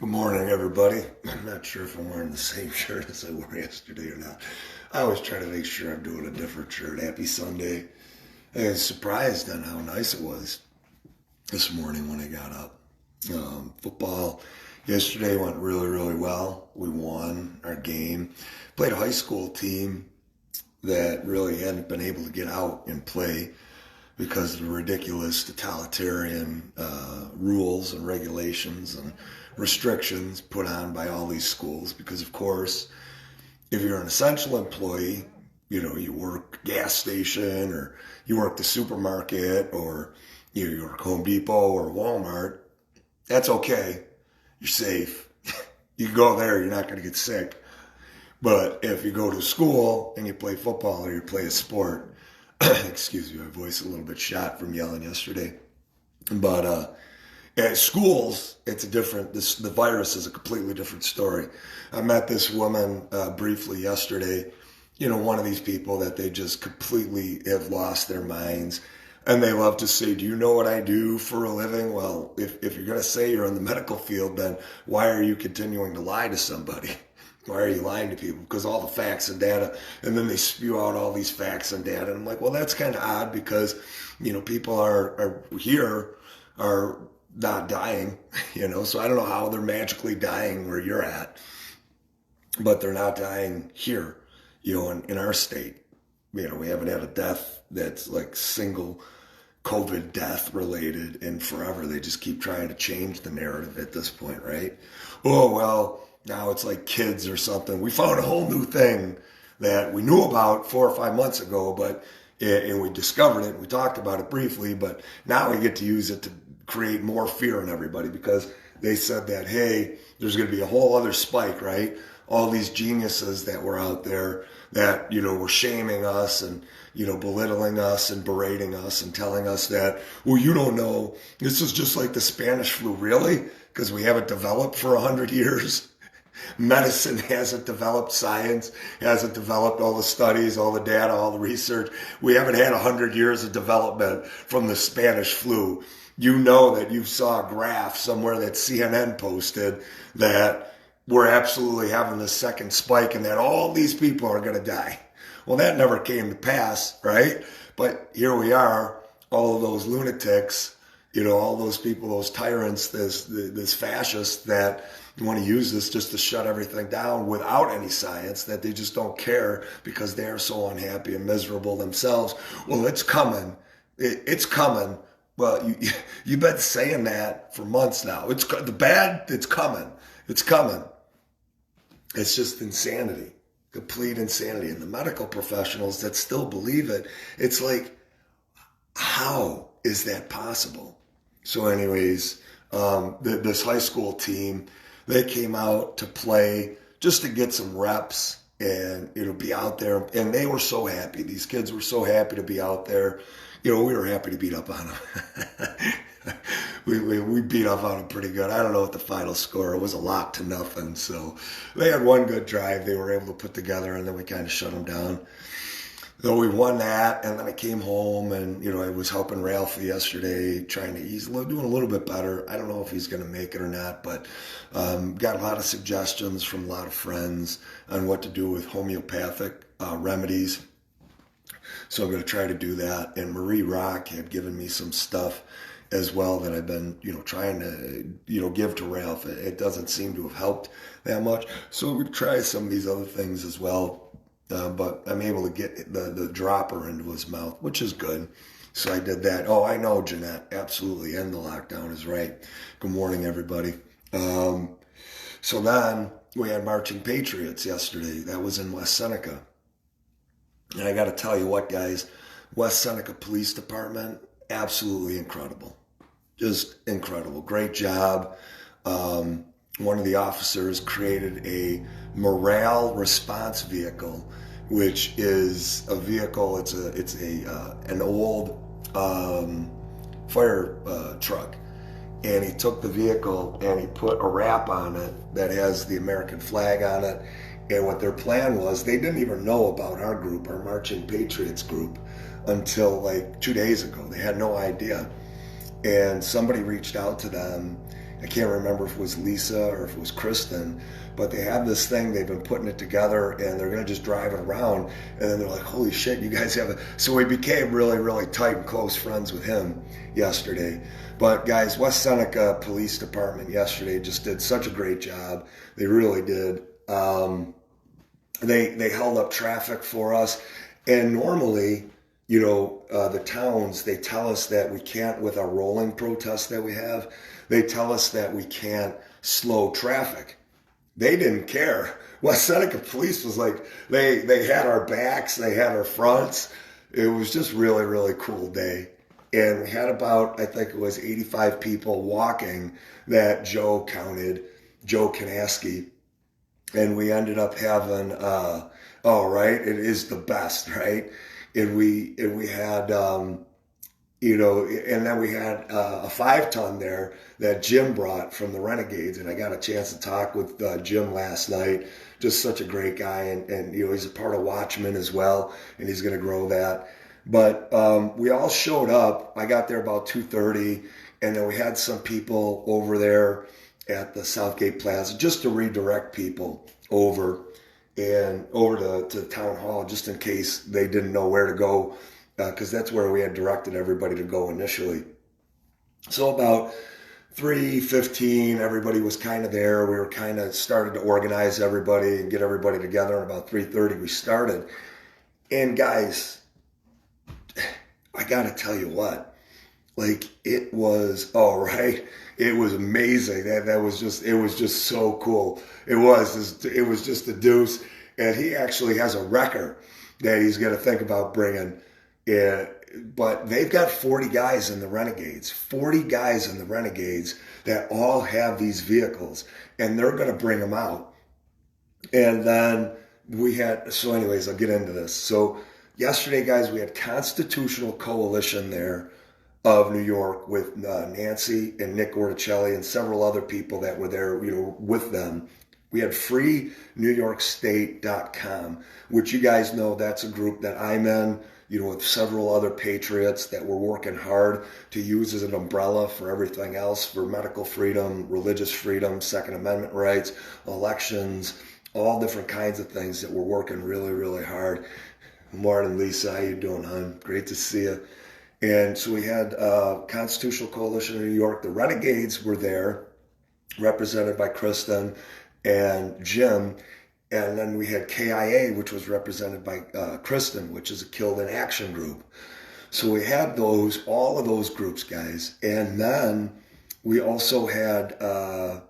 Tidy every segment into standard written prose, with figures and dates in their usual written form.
Good morning, everybody. I'm not sure if I'm wearing the same shirt as I wore yesterday or not. I always try to make sure I'm doing a different shirt. Happy Sunday. I was surprised on how nice it was this morning when I got up. Football yesterday went really, really well. We won our game. Played a high school team that really hadn't been able to get out and play because of the ridiculous totalitarian rules and regulations and restrictions put on by all these schools. Because, of course, if you're an essential employee, you work gas station or you work the supermarket or you work Home Depot or Walmart, that's okay. You're safe. You go there, you're not going to get sick. But if you go to school and you play football or you play a sport, excuse me, my voice is a little bit shot from yelling yesterday. But at schools, it's the virus is a completely different story. I met this woman briefly yesterday, one of these people that they just completely have lost their minds. And they love to say, do you know what I do for a living? Well, if you're going to say you're in the medical field, then why are you continuing to lie to somebody? Why are you lying to people? Because all the facts and data, and then they spew out all these facts and data. And I'm like, well, that's kind of odd because, people are not dying, so I don't know how they're magically dying where you're at, but they're not dying here, in our state. We haven't had a death that's like single COVID death related in forever. They just keep trying to change the narrative at this point, right? Oh, well, now it's like kids or something. We found a whole new thing that we knew about 4 or 5 months ago, and we discovered it. We talked about it briefly, but now we get to use it to create more fear in everybody because they said that, hey, there's going to be a whole other spike, right? All these geniuses that were out there that, were shaming us and, belittling us and berating us and telling us that, well, you don't know, this is just like the Spanish flu, really? Because we haven't developed for 100 years. Medicine hasn't developed, science hasn't developed, all the studies, all the data, all the research. We haven't had 100 years of development from the Spanish flu. You know that you saw a graph somewhere that CNN posted that we're absolutely having this second spike and that all these people are going to die. Well, that never came to pass, right? But here we are, all of those lunatics, all those people, those tyrants, this fascists that want to use this just to shut everything down without any science, that they just don't care because they are so unhappy and miserable themselves. Well, it's coming. It's coming. Well, you've been saying that for months now. It's coming. It's coming. It's just insanity, complete insanity. And the medical professionals that still believe it, it's like, how is that possible? So anyways, this high school team, they came out to play just to get some reps and, be out there. And they were so happy. These kids were so happy to be out there. We were happy to beat up on them. we beat up on them pretty good. I don't know what the final score. It was a lot to nothing. So they had one good drive they were able to put together, and then we kind of shut them down. Though we won that, and then I came home, and I was helping Ralphie yesterday, he's doing a little bit better. I don't know if he's going to make it or not, but got a lot of suggestions from a lot of friends on what to do with homeopathic remedies. So I'm going to try to do that. And Marie Rock had given me some stuff as well that I've been, trying to, give to Ralph. It doesn't seem to have helped that much. So we're going to try some of these other things as well. But I'm able to get the dropper into his mouth, which is good. So I did that. Oh, I know, Jeanette. Absolutely. End the lockdown is right. Good morning, everybody. So then we had Marching Patriots yesterday. That was in West Seneca. And I got to tell you what, guys, West Seneca Police Department, absolutely incredible. Just incredible. Great job. One of the officers created a morale response vehicle, which is a vehicle. It's an old fire truck, and he took the vehicle and he put a wrap on it that has the American flag on it. And what their plan was, they didn't even know about our group, our Marching Patriots group, until like 2 days ago. They had no idea. And somebody reached out to them I can't remember if it was Lisa or if it was Kristen, but they have this thing, they've been putting it together, and they're going to just drive it around, and then they're like, holy shit, you guys have a... So we became really, really tight and close friends with him yesterday. But guys, West Seneca Police Department yesterday just did such a great job. They really did. They held up traffic for us, and normally, you know, the towns, they tell us that we can't, with our rolling protests that we have, they tell us that we can't slow traffic. They didn't care. West Seneca Police was like, they had our backs, they had our fronts. It was just really, really cool day. And we had about, I think it was 85 people walking that Joe counted, Joe Kanaski. And we ended up having, right, it is the best, right? And we had, you know, and then we had a 5-ton there that Jim brought from the Renegades. And I got a chance to talk with Jim last night. Just such a great guy. And you know, he's a part of Watchmen as well. And he's going to grow that. But we all showed up. I got there about 2:30. And then we had some people over there at the Southgate Plaza just to redirect people over to the town hall, just in case they didn't know where to go, because that's where we had directed everybody to go initially. So about 3:15, everybody was kind of there. We were kind of started to organize everybody and get everybody together. And about 3:30, we started. And guys, I got to tell you what, like, it was all right. It was amazing. That was just, it was just so cool. It was just a deuce. And he actually has a record that he's going to think about bringing. But they've got 40 guys in the Renegades, 40 guys in the Renegades that all have these vehicles, and they're going to bring them out. And then we had, so anyways, I'll get into this. So yesterday, guys, we had Constitutional Coalition there of New York with Nancy and Nick Orticelli and several other people that were there, you know, with them. We had FreeNewYorkState.com, which you guys know that's a group that I'm in, you know, with several other patriots that were working hard to use as an umbrella for everything else, for medical freedom, religious freedom, Second Amendment rights, elections, all different kinds of things that we're working really, really hard. Martin, Lisa, how you doing, hon? Great to see you. And so we had Constitutional Coalition of New York. The Renegades were there, represented by Kristen and Jim. And then we had KIA, which was represented by Kristen, which is a Killed in Action group. So we had all of those groups, guys. And then we also had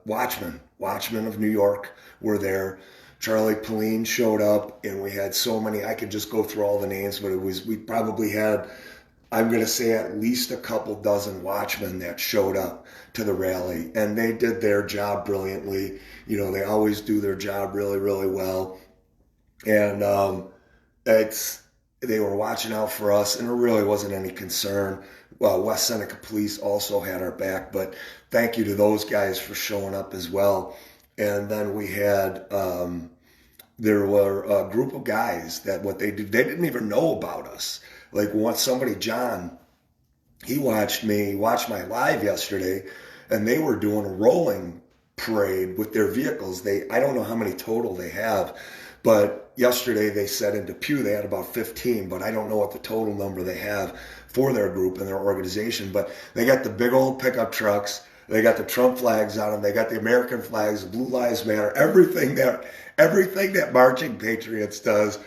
Watchmen of New York were there. Charlie Pauline showed up, and we had so many. I could just go through all the names, but we probably had, I'm going to say, at least a couple dozen Watchmen that showed up to the rally, and they did their job brilliantly. You know, they always do their job really, really well. And they were watching out for us, and there really wasn't any concern. Well, West Seneca Police also had our back, but thank you to those guys for showing up as well. And then we had, there were a group of guys that what they did, they didn't even know about us. Like John, he watched my live yesterday, and they were doing a rolling parade with their vehicles. I don't know how many total they have, but yesterday they said in Depew they had about 15, but I don't know what the total number they have for their group and their organization. But they got the big old pickup trucks. They got the Trump flags on them. They got the American flags, Blue Lives Matter, everything that Marching Patriots does,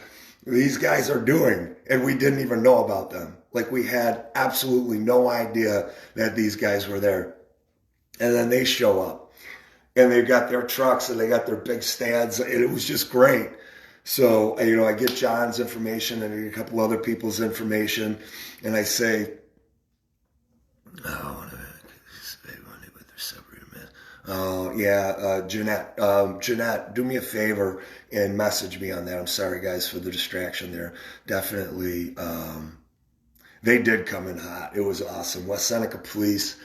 these guys are doing, and we didn't even know about them. Like, we had absolutely no idea that these guys were there. And then they show up, and they've got their trucks, and they got their big stands, and it was just great. So, you know, I get John's information and a couple other people's information, and I say, Jeanette, do me a favor and message me on that. I'm sorry, guys, for the distraction there. Definitely, they did come in hot. It was awesome. West Seneca Police,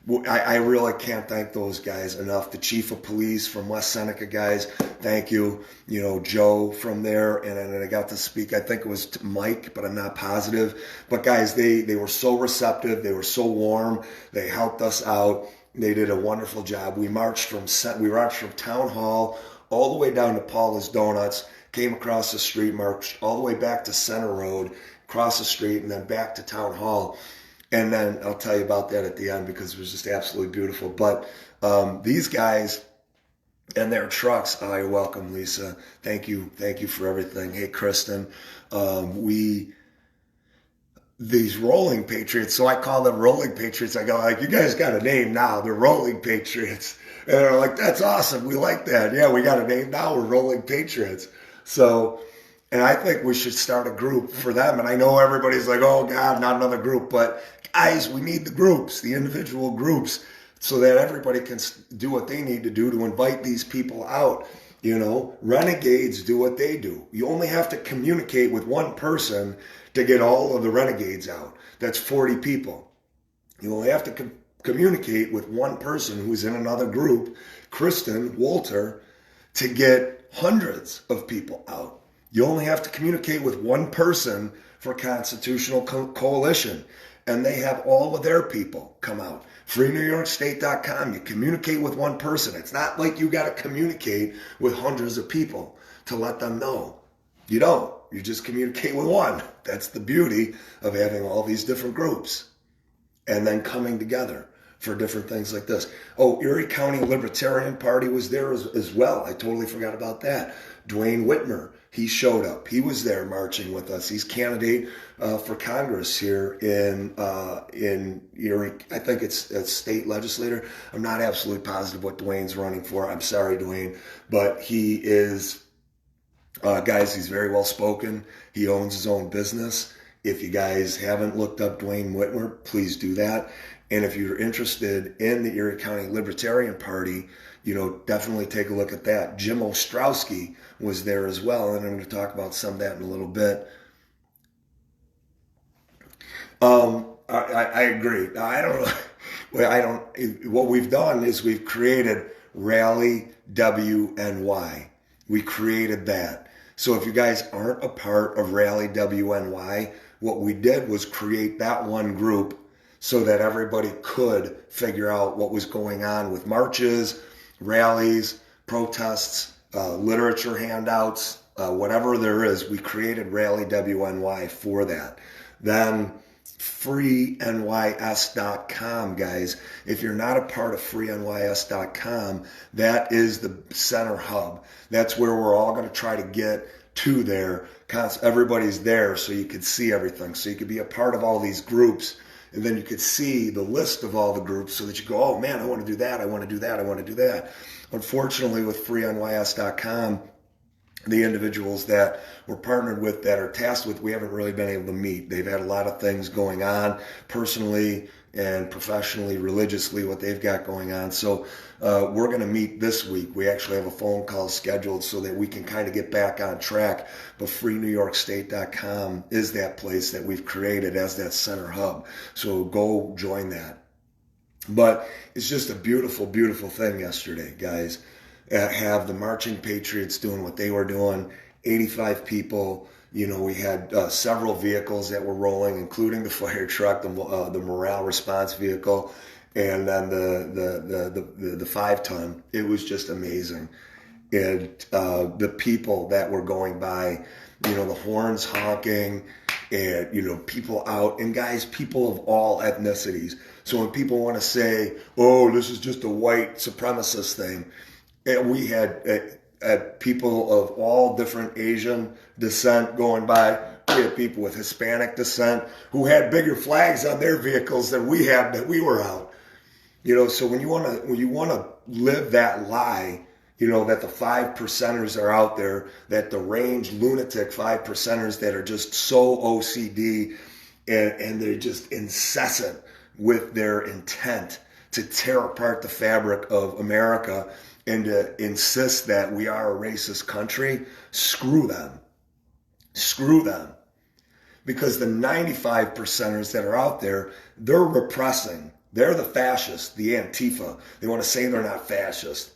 I really can't thank those guys enough. The chief of police from West Seneca, guys, thank you. You know, Joe from there, and then I got to speak. I think it was Mike, but I'm not positive. But guys, they were so receptive. They were so warm. They helped us out. They did a wonderful job. We marched from Town Hall all the way down to Paula's Donuts, came across the street, marched all the way back to Center Road, across the street, and then back to Town Hall. And then I'll tell you about that at the end because it was just absolutely beautiful. But these guys and their trucks, you're welcome, Lisa. Thank you for everything. Hey, Kristen, these Rolling Patriots, so I call them Rolling Patriots. I go like, you guys got a name now. They're Rolling Patriots. And they're like, that's awesome. We like that. Yeah, we got a name now. We're Rolling Patriots. So, and I think we should start a group for them. And I know everybody's like, oh, God, not another group. But guys, we need the groups, the individual groups, so that everybody can do what they need to do to invite these people out. You know, renegades do what they do. You only have to communicate with one person to get all of the renegades out. That's 40 people. You only have to communicate with one person who's in another group, Kristen, Walter, to get hundreds of people out. You only have to communicate with one person for Constitutional Coalition, and they have all of their people come out. FreeNewYorkState.com, you communicate with one person. It's not like you got to communicate with hundreds of people to let them know. You don't. You just communicate with one. That's the beauty of having all these different groups and then coming together for different things like this. Oh, Erie County Libertarian Party was there as well. I totally forgot about that. Dwayne Whitmer, he showed up. He was there marching with us. He's candidate for Congress here in Erie. I think it's a state legislator. I'm not absolutely positive what Dwayne's running for. I'm sorry, Dwayne, but he is, guys, he's very well spoken. He owns his own business. If you guys haven't looked up Dwayne Whitmer, please do that. And if you're interested in the Erie County Libertarian Party, you know, definitely take a look at that. Jim Ostrowski was there as well, and I'm going to talk about some of that in a little bit. I agree. What we've done is we've created Rally WNY. We created that. So if you guys aren't a part of Rally WNY, what we did was create that one group so that everybody could figure out what was going on with marches, rallies, protests, literature handouts, whatever there is. We created Rally WNY for that. Then FreeNYS.com, guys. If you're not a part of FreeNYS.com, that is the center hub. That's where we're all going to try to get to there. Everybody's there so you could see everything. So you could be a part of all these groups. And then you could see the list of all the groups so that you go, oh man, I want to do that, I want to do that, I want to do that. Unfortunately, with FreeNYS.com, the individuals that we're partnered with, that are tasked with, we haven't really been able to meet. They've had a lot of things going on personally and professionally, religiously, what they've got going on. So we're going to meet this week. We actually have a phone call scheduled so that we can kind of get back on track. But FreeNewYorkState.com is that place that we've created as that center hub. So go join that. But it's just a beautiful, beautiful thing yesterday, guys. Have the Marching Patriots doing what they were doing, 85 people. You know, we had several vehicles that were rolling, including the fire truck, the morale response vehicle, and then the 5-ton. It was just amazing. And the people that were going by, you know, the horns honking, and, you know, people out. And guys, people of all ethnicities. So when people want to say, oh, this is just a white supremacist thing, and we had people of all different Asian descent going by. We had people with Hispanic descent who had bigger flags on their vehicles than we had that we were out. You know, so when you want to live that lie, you know, that the 5%ers are out there, that the range lunatic 5%ers that are just so OCD and they're just incessant with their intent to tear apart the fabric of America and to insist that we are a racist country, screw them. Screw them. Because the 95%ers that are out there, they're repressing They're the fascists, the Antifa. They want to say they're not fascist.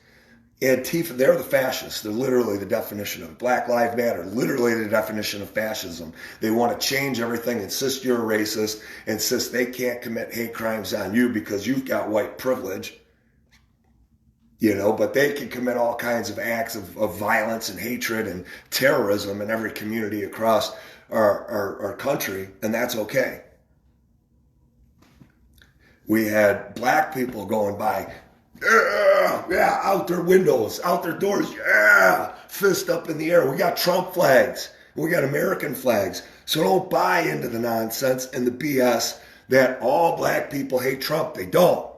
Antifa, they're the fascists. They're literally the definition of Black Lives Matter, literally the definition of fascism. They want to change everything, insist you're a racist, insist they can't commit hate crimes on you because you've got white privilege. But they can commit all kinds of acts of violence and hatred and terrorism in every community across our country, and that's okay. We had black people going by, yeah, out their windows, out their doors, yeah, fist up in the air. We got Trump flags. We got American flags. So don't buy into the nonsense and the BS that all black people hate Trump. They don't.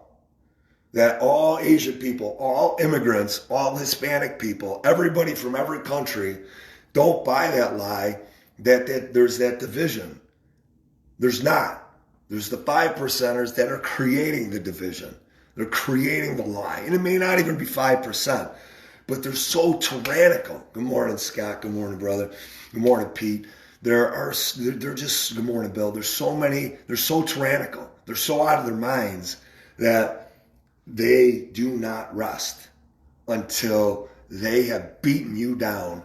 That all Asian people, all immigrants, all Hispanic people, everybody from every country, don't buy that lie that there's that division. There's not. There's the 5%ers that are creating the division. They're creating the lie. And it may not even be 5%, but they're so tyrannical. Good morning, Scott. Good morning, brother. Good morning, Pete. They're just, good morning, Bill. There's so many, they're so tyrannical. They're so out of their minds that they do not rest until they have beaten you down.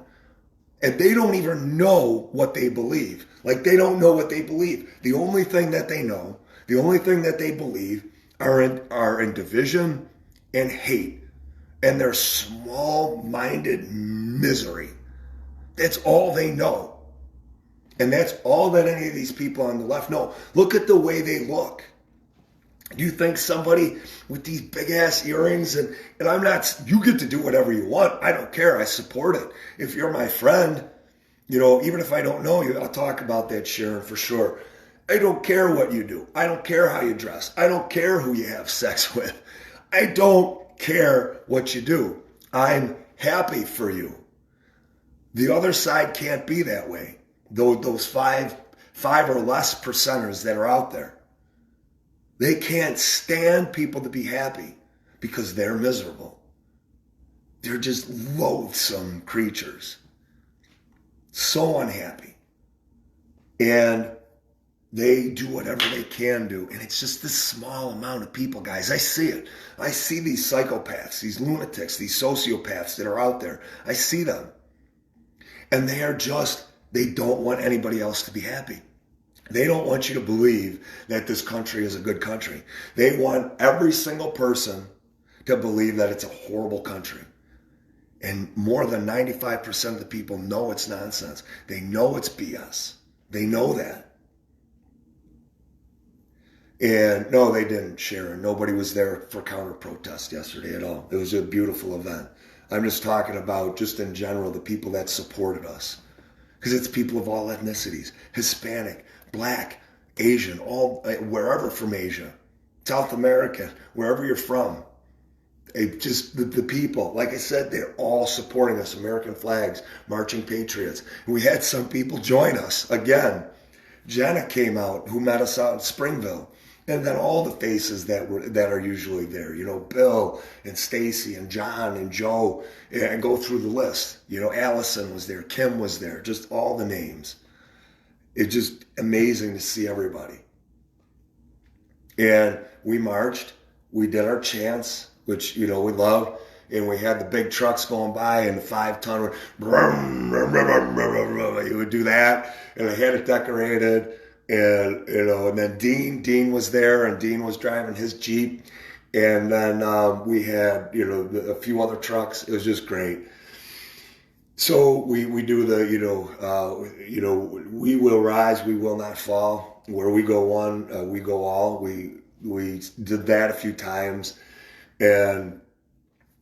And they don't even know what they believe. Like, they don't know what they believe. The only thing that they know, the only thing that they believe are in division and hate. And their small-minded misery. That's all they know. And that's all that any of these people on the left know. Look at the way they look. Do you think somebody with these big ass earrings and I'm not, you get to do whatever you want. I don't care. I support it. If you're my friend, even if I don't know you, I'll talk about that, Sharon, for sure. I don't care what you do. I don't care how you dress. I don't care who you have sex with. I don't care what you do. I'm happy for you. The other side can't be that way. Those five or less percenters that are out there. They can't stand people to be happy because they're miserable. They're just loathsome creatures. So unhappy. And they do whatever they can do. And it's just this small amount of people, guys. I see it. I see these psychopaths, these lunatics, these sociopaths that are out there. I see them. And they don't want anybody else to be happy. They don't want you to believe that this country is a good country. They want every single person to believe that it's a horrible country. And more than 95% of the people know it's nonsense. They know it's BS. They know that. And no, they didn't, Sharon. Nobody was there for counter-protest yesterday at all. It was a beautiful event. I'm just talking about, just in general, the people that supported us. Because it's people of all ethnicities. Hispanic, Black, Asian, wherever from Asia, South America, wherever you're from. Just the people, like I said, they're all supporting us. American flags, marching patriots. And we had some people join us again. Jenna came out, who met us out in Springville. And then all the faces that are usually there, Bill and Stacy and John and Joe, and go through the list. Allison was there, Kim was there, just all the names. It's just amazing to see everybody. And we marched, we did our chants, which, we love, and we had the big trucks going by and the 5-ton would, you would do that, and I had it decorated. And, and then Dean was there, and Dean was driving his Jeep. And then we had, a few other trucks. It was just great. So we do the, we will rise, we will not fall. Where we go one, we go all. We did that a few times. And,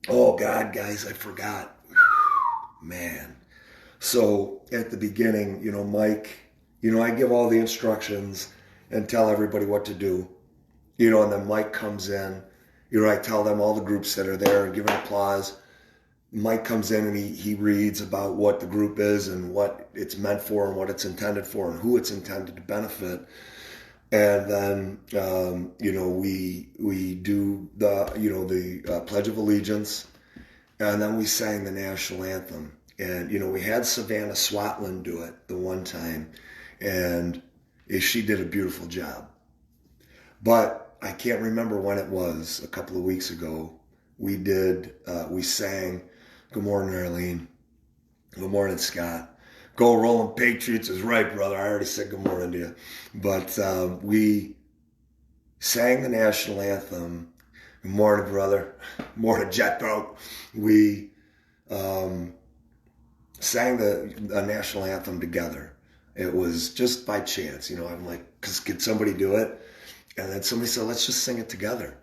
oh, God, guys, I forgot. Man. So at the beginning, Mike... I give all the instructions and tell everybody what to do, and then Mike comes in, I tell them all the groups that are there and give an applause. Mike comes in and he reads about what the group is and what it's meant for and what it's intended for and who it's intended to benefit. And then, we do the Pledge of Allegiance, and then we sang the national anthem. And, we had Savannah Swatland do it the one time. And she did a beautiful job. But I can't remember when it was, a couple of weeks ago, we sang Good Morning, Arlene. Good morning, Scott. Go Rolling Patriots is right, brother. I already said good morning to you. But we sang the national anthem. Good morning, brother. Morning, Jethro. We sang the national anthem together. It was just by chance, I'm like, could somebody do it? And then somebody said, let's just sing it together.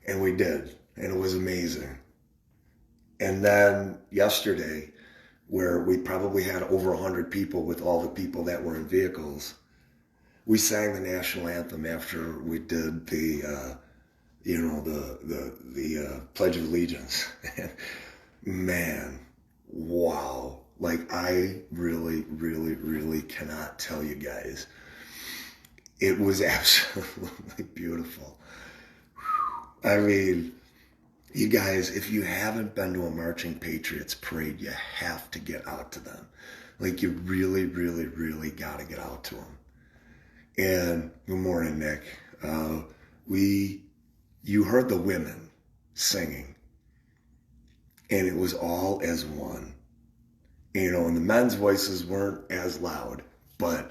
And we did. And it was amazing. And then yesterday, where we probably had over 100 people with all the people that were in vehicles, we sang the national anthem after we did the Pledge of Allegiance. Man, wow. Like, I really, really, really cannot tell you guys. It was absolutely beautiful. I mean, you guys, if you haven't been to a Marching Patriots parade, you have to get out to them. Like, you really, really, really got to get out to them. And good morning, Nick. You heard the women singing, and it was all as one. And the men's voices weren't as loud, but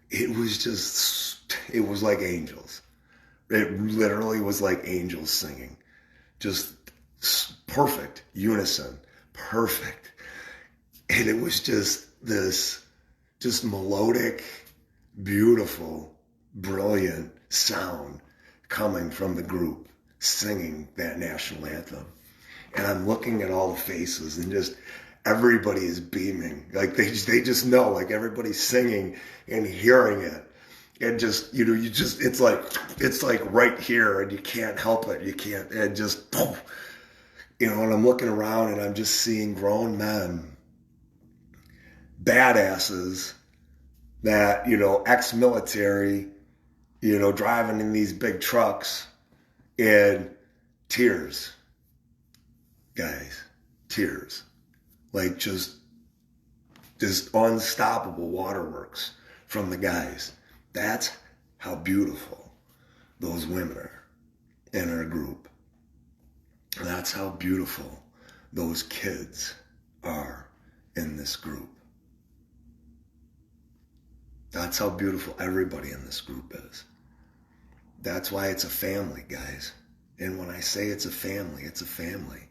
it was like angels. It literally was like angels singing. Just perfect unison, perfect. And it was just this melodic, beautiful, brilliant sound coming from the group singing that national anthem. And I'm looking at all the faces, and just everybody is beaming. Like, they just know, like, everybody's singing and hearing it. And just, it's like right here, and you can't help it. You can't, and just, boom. And I'm looking around, and I'm just seeing grown men, badasses that, ex-military, driving in these big trucks, and tears, guys, tears. Like, just unstoppable waterworks from the guys. That's how beautiful those women are in our group. That's how beautiful those kids are in this group. That's how beautiful everybody in this group is. That's why it's a family, guys. And when I say it's a family, it's a family.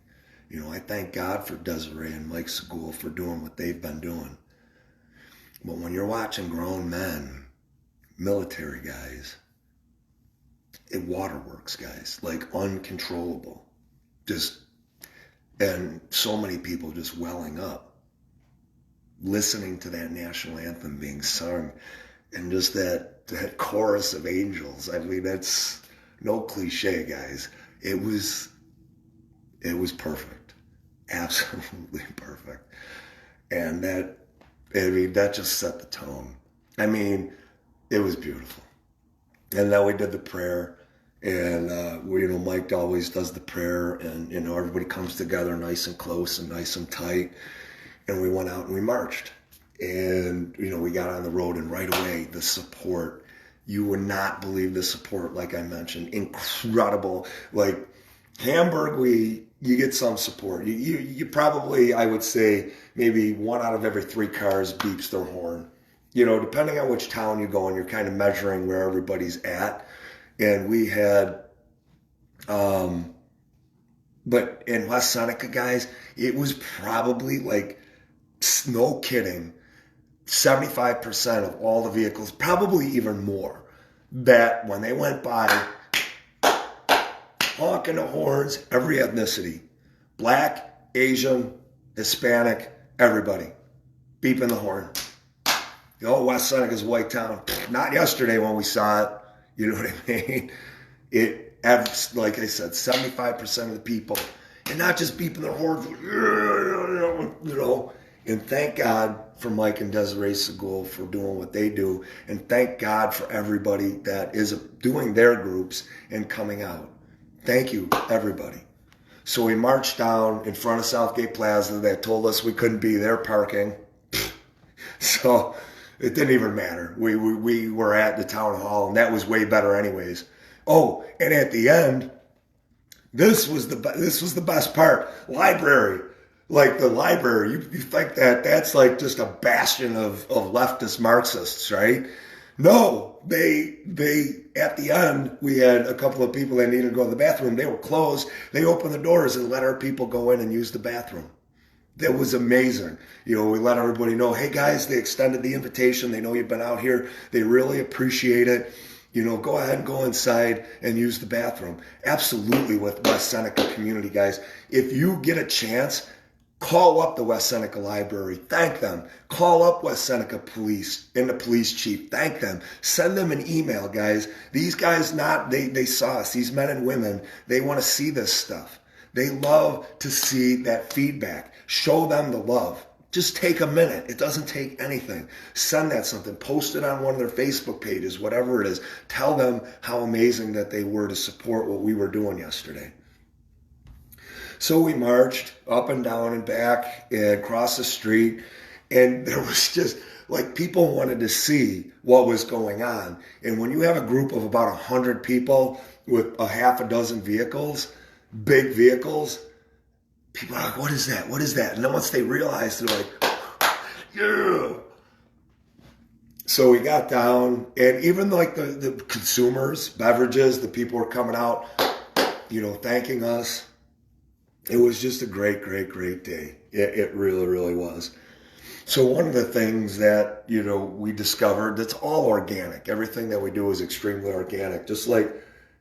I thank God for Desiree and Mike Segul for doing what they've been doing. But when you're watching grown men, military guys, it waterworks, guys, like uncontrollable. And so many people just welling up, listening to that national anthem being sung, and just that chorus of angels. I mean, that's no cliche, guys. It was perfect. Absolutely perfect. And that just set the tone. I mean, it was beautiful. And then we did the prayer, and Mike always does the prayer, and everybody comes together nice and close and nice and tight. And we went out and we marched, and we got on the road, and right away the support. You would not believe the support, like I mentioned, incredible. Like Hamburg, you get some support. You probably, I would say, maybe 1 out of every 3 cars beeps their horn. Depending on which town you go in, you're kind of measuring where everybody's at. And we had, but in West Seneca, guys, it was probably like, no kidding, 75% of all the vehicles, probably even more, that when they went by, honking the horns, every ethnicity, Black, Asian, Hispanic, everybody, beeping the horn. West Seneca's a white town. Not yesterday when we saw it. You know what I mean? Like I said, 75% of the people, and not just beeping their horns, And thank God for Mike and Desiree Segul for doing what they do, and thank God for everybody that is doing their groups and coming out. Thank you, everybody. So we marched down in front of Southgate Plaza. They told us we couldn't be there parking. So it didn't even matter. We were at the town hall, and that was way better anyways. Oh, and at the end, this was the best part. Library, like the library, you think that that's like just a bastion of leftist Marxists, right? No, they at the end we had a couple of people that needed to go to the bathroom. They were closed. They opened the doors and let our people go in and use the bathroom. That was amazing. You know, we let everybody know, hey guys, they extended the invitation. They know you've been out here. They really appreciate it. You know, go ahead and go inside and use the bathroom. Absolutely, with West Seneca community, guys. If you get a chance, call up the West Seneca Library. Thank them. Call up West Seneca Police and the police chief. Thank them. Send them an email, guys. These guys they saw us. These men and women, they want to see this stuff. They love to see that feedback. Show them the love. Just take a minute. It doesn't take anything. Send that something. Post it on one of their Facebook pages, whatever it is. Tell them how amazing that they were to support what we were doing yesterday. So we marched up and down and back and across the street, and there was just like people wanted to see what was going on. And when you have a group of about 100 people with a half a dozen vehicles, big vehicles, people are like, what is that? What is that? And then once they realize, they're like, yeah. So we got down, and even like the consumers, beverages, the people were coming out, you know, thanking us. It was just a great, great, great day. It really, really was. So one of the things that, you know, we discovered, that's all organic. Everything that we do is extremely organic, just like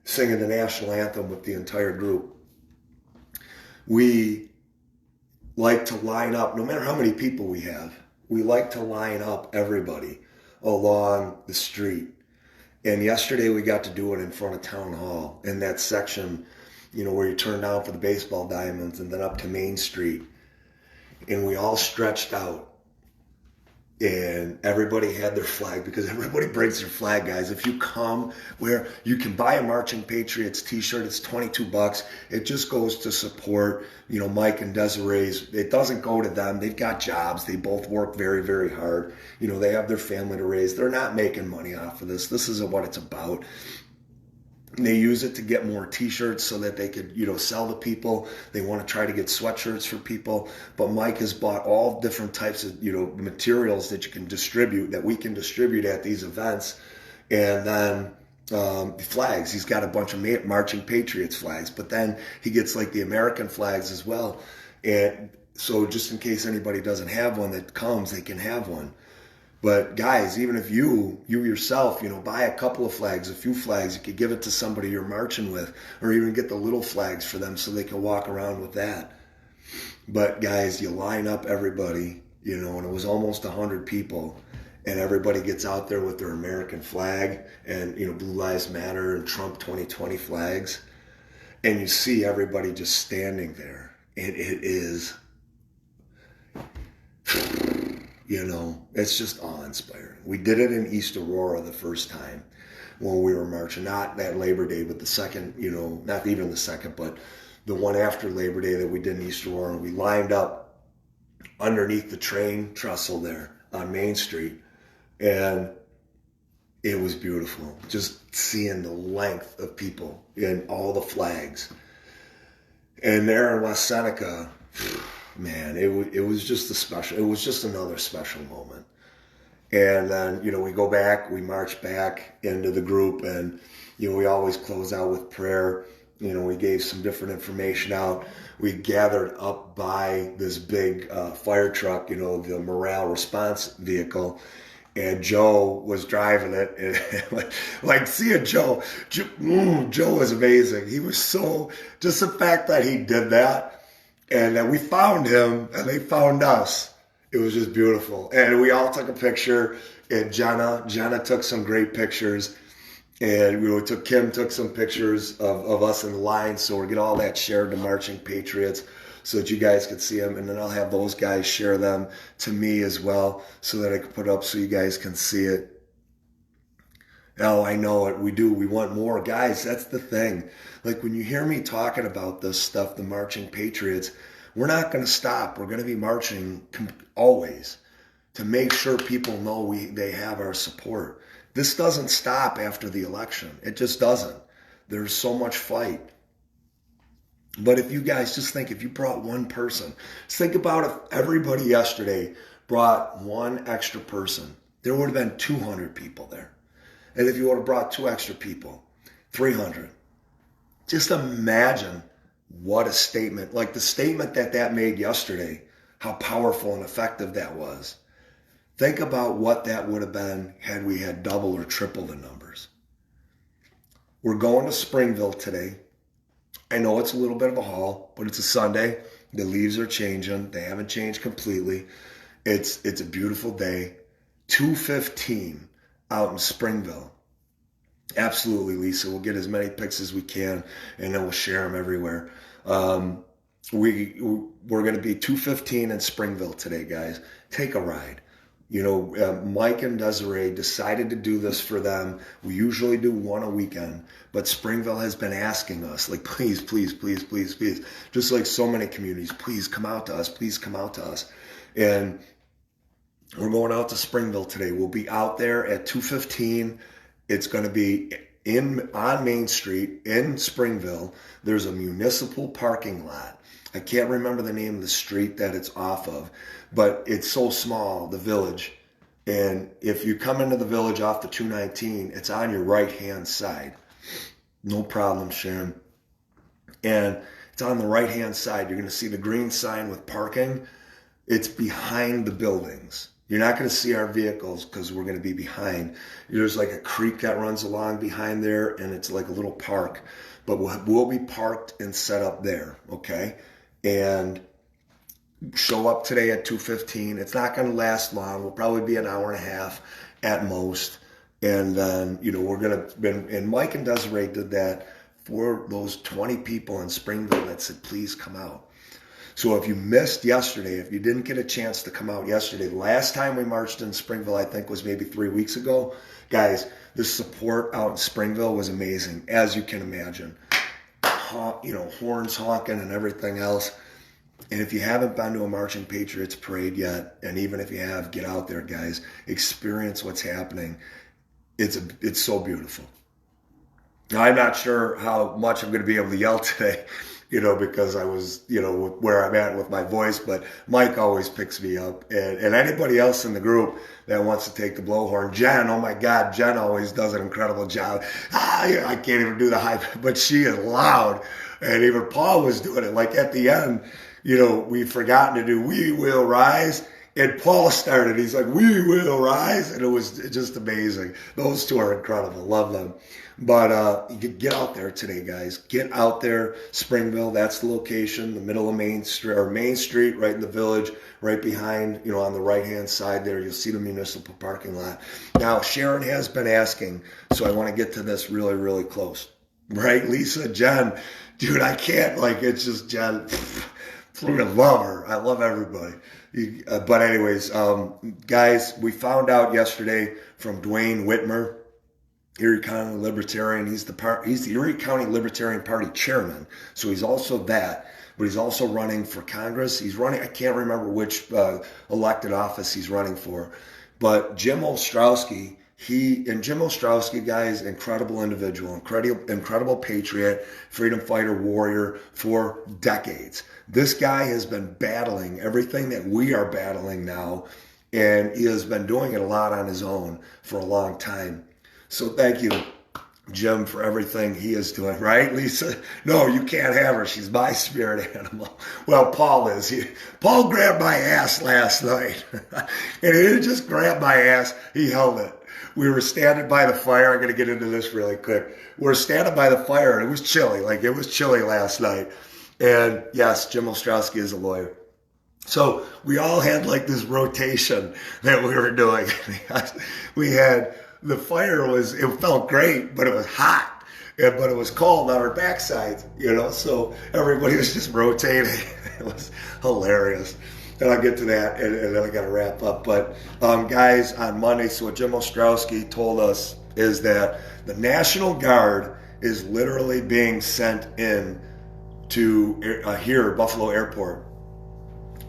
singing the national anthem with the entire group. We like to line up, no matter how many people we have, we like to line up everybody along the street. And yesterday we got to do it in front of Town Hall, in that section, you know, where you turn down for the baseball diamonds and then up to Main Street. And we all stretched out. And everybody had their flag, because everybody brings their flag, guys. If you come, where you can buy a Marching Patriots t-shirt, it's $22. It just goes to support, you know, Mike and Desiree's. It doesn't go to them. They've got jobs. They both work very, very hard. You know, they have their family to raise. They're not making money off of this. This isn't what it's about. And they use it to get more t-shirts so that they could, you know, sell to people. They want to try to get sweatshirts for people. But Mike has bought all different types of, you know, materials that you can distribute, that we can distribute at these events. And then flags. He's got a bunch of Marching Patriots flags. But then he gets like the American flags as well. And so just in case anybody doesn't have one that comes, they can have one. But guys, even if you yourself, you know, buy a couple of flags, a few flags, you could give it to somebody you're marching with, or even get the little flags for them so they can walk around with that. But guys, you line up everybody, you know, and it was almost 100 people, and everybody gets out there with their American flag and, you know, Blue Lives Matter and Trump 2020 flags, and you see everybody just standing there, and it is, you know, it's just awe-inspiring. We did it in East Aurora the first time when we were marching, not that Labor Day, but the second, you know, not even the second, but the one after Labor Day that we did in East Aurora. We lined up underneath the train trestle there on Main Street, and it was beautiful. Just seeing the length of people and all the flags. And there in West Seneca, man, it was just it was just another special moment. And then, you know, we go back, we march back into the group, and, you know, we always close out with prayer. You know, we gave some different information out. We gathered up by this big fire truck, you know, the morale response vehicle, and Joe was driving it. And like seeing Joe was amazing. He was so, just the fact that he did that, and then we found him, and they found us. It was just beautiful. And we all took a picture, and Jenna took some great pictures. And Kim took some pictures of us in the line, so we'll get all that shared to Marching Patriots so that you guys could see them. And then I'll have those guys share them to me as well so that I can put up so you guys can see it. Oh, I know it. We do. We want more. Guys, that's the thing. Like when you hear me talking about this stuff, the Marching Patriots, we're not going to stop. We're going to be marching always to make sure people know they have our support. This doesn't stop after the election. It just doesn't. There's so much fight. But if you guys just think, if you brought one person, just think about if everybody yesterday brought one extra person, there would have been 200 people there. And if you would have brought 2 extra people, 300. Just imagine what a statement, like the statement that made yesterday, how powerful and effective that was. Think about what that would have been had we had double or triple the numbers. We're going to Springville today. I know it's a little bit of a haul, but it's a Sunday. The leaves are changing. They haven't changed completely. It's a beautiful day. 2:15 out in Springville. Absolutely, Lisa. We'll get as many pics as we can, and then we'll share them everywhere. We're going to be 2:15 in Springville today, guys. Take a ride. You know, Mike and Desiree decided to do this for them. We usually do one a weekend, but Springville has been asking us, like, please, please, please, please, please, just like so many communities, please come out to us, please come out to us. And we're going out to Springville today. We'll be out there at 2:15. It's going to be on Main Street in Springville. There's a municipal parking lot. I can't remember the name of the street that it's off of, but it's so small, the village. And if you come into the village off the 219, it's on your right-hand side. No problem, Sharon. And it's on the right-hand side. You're going to see the green sign with parking. It's behind the buildings. You're not going to see our vehicles because we're going to be behind. There's like a creek that runs along behind there, and it's like a little park. But we'll be parked and set up there, okay? And show up today at 2:15. It's not going to last long. We'll probably be an hour and a half at most. And then, you know, we're going to, and Mike and Desiree did that for those 20 people in Springville that said, please come out. So if you missed yesterday, if you didn't get a chance to come out yesterday, the last time we marched in Springville, I think was maybe 3 weeks ago. Guys, the support out in Springville was amazing, as you can imagine. You know, horns honking and everything else. And if you haven't been to a Marching Patriots parade yet, and even if you have, get out there, guys. Experience what's happening. It's so beautiful. Now, I'm not sure how much I'm going to be able to yell today, you know, because I was, you know, where I'm at with my voice, but Mike always picks me up. And anybody else in the group that wants to take the blowhorn, Jen, oh my God, Jen always does an incredible job. I can't even do the high, but she is loud. And even Paul was doing it. Like at the end, you know, we've forgotten to do We Will Rise. And Paul started, he's like, we will rise. And it was just amazing. Those two are incredible. Love them. But get out there today, guys. Get out there. Springville, that's the location, the middle of Main Street, or Main Street, right in the village, right behind, you know, on the right-hand side there. You'll see the municipal parking lot. Now, Sharon has been asking, so I want to get to this really, really close. Right, Lisa, Jen, dude, I can't, like, it's just Jen. I love her. I love everybody. But anyways, guys, we found out yesterday from Dwayne Whitmer, Erie County Libertarian. He's the Erie County Libertarian Party chairman. So he's also that, but he's also running for Congress. He's running, I can't remember which elected office he's running for, but Jim Ostrowski, Jim Ostrowski, guys, incredible individual, incredible patriot, freedom fighter, warrior for decades. This guy has been battling everything that we are battling now, and he has been doing it a lot on his own for a long time. So thank you, Jim, for everything he is doing. Right, Lisa? No, you can't have her. She's my spirit animal. Well, Paul is. Paul grabbed my ass last night. And he didn't just grab my ass, he held it. We were standing by the fire. I'm going to get into this really quick. We're standing by the fire, and it was chilly. Like, it was chilly last night. And yes, Jim Ostrowski is a lawyer. So we all had like this rotation that we were doing. We had, the fire it felt great, but it was hot. But it was cold on our backsides, you know, so everybody was just rotating. It was hilarious. And I'll get to that, and then I got to wrap up. But guys, on Monday, so what Jim Ostrowski told us is that the National Guard is literally being sent in to here, Buffalo Airport.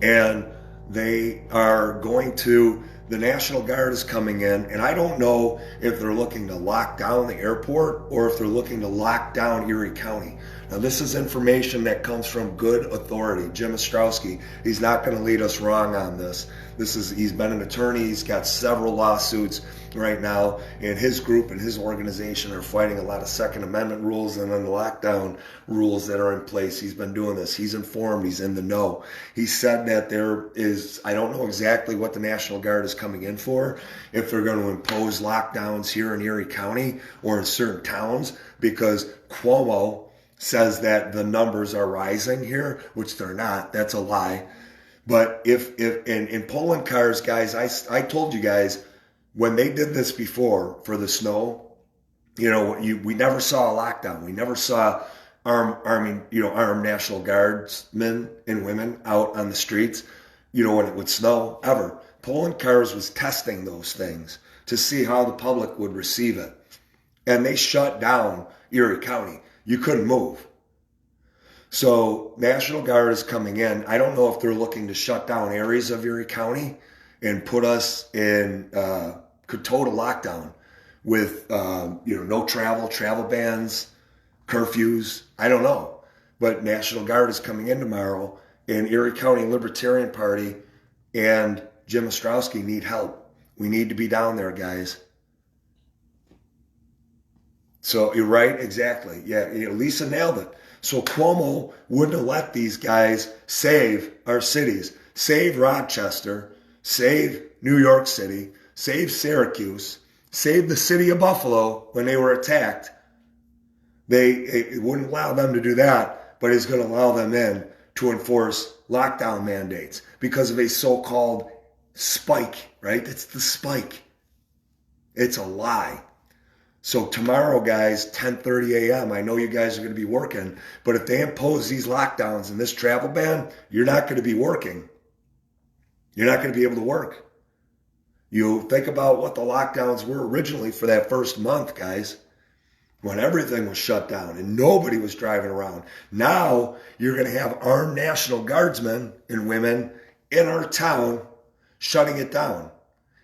And they are going to the National Guard is coming in, and I don't know if they're looking to lock down the airport or if they're looking to lock down Erie County. Now, this is information that comes from good authority. Jim Ostrowski, he's not going to lead us wrong on this. He's been an attorney. He's got several lawsuits right now, and his group and his organization are fighting a lot of Second Amendment rules and then the lockdown rules that are in place. He's been doing this. He's informed. He's in the know. He said that there is, I don't know exactly what the National Guard is coming in for, if they're going to impose lockdowns here in Erie County or in certain towns, because Cuomo says that the numbers are rising here, which they're not. That's a lie. But if in polling cars, guys, I told you guys, when they did this before for the snow, we never saw a lockdown. We never saw armed National Guardsmen and women out on the streets, when it would snow, ever. Polling cars was testing those things to see how the public would receive it. And they shut down Erie County. You couldn't move. So National Guard is coming in. I don't know if they're looking to shut down areas of Erie County and put us in total lockdown with no travel bans, curfews. I don't know. But National Guard is coming in tomorrow, and Erie County Libertarian Party and Jim Ostrowski need help. We need to be down there, guys. So you're right, exactly. Yeah, Lisa nailed it. So Cuomo wouldn't have let these guys save our cities, save Rochester, save New York City, save Syracuse, save the city of Buffalo when they were attacked. It wouldn't allow them to do that, but it's going to allow them in to enforce lockdown mandates because of a so-called spike, right? It's the spike. It's a lie. So tomorrow, guys, 10:30 a.m., I know you guys are going to be working, but if they impose these lockdowns and this travel ban, you're not going to be working. You're not going to be able to work. You think about what the lockdowns were originally for that first month, guys, when everything was shut down and nobody was driving around. Now you're going to have armed National Guardsmen and women in our town shutting it down.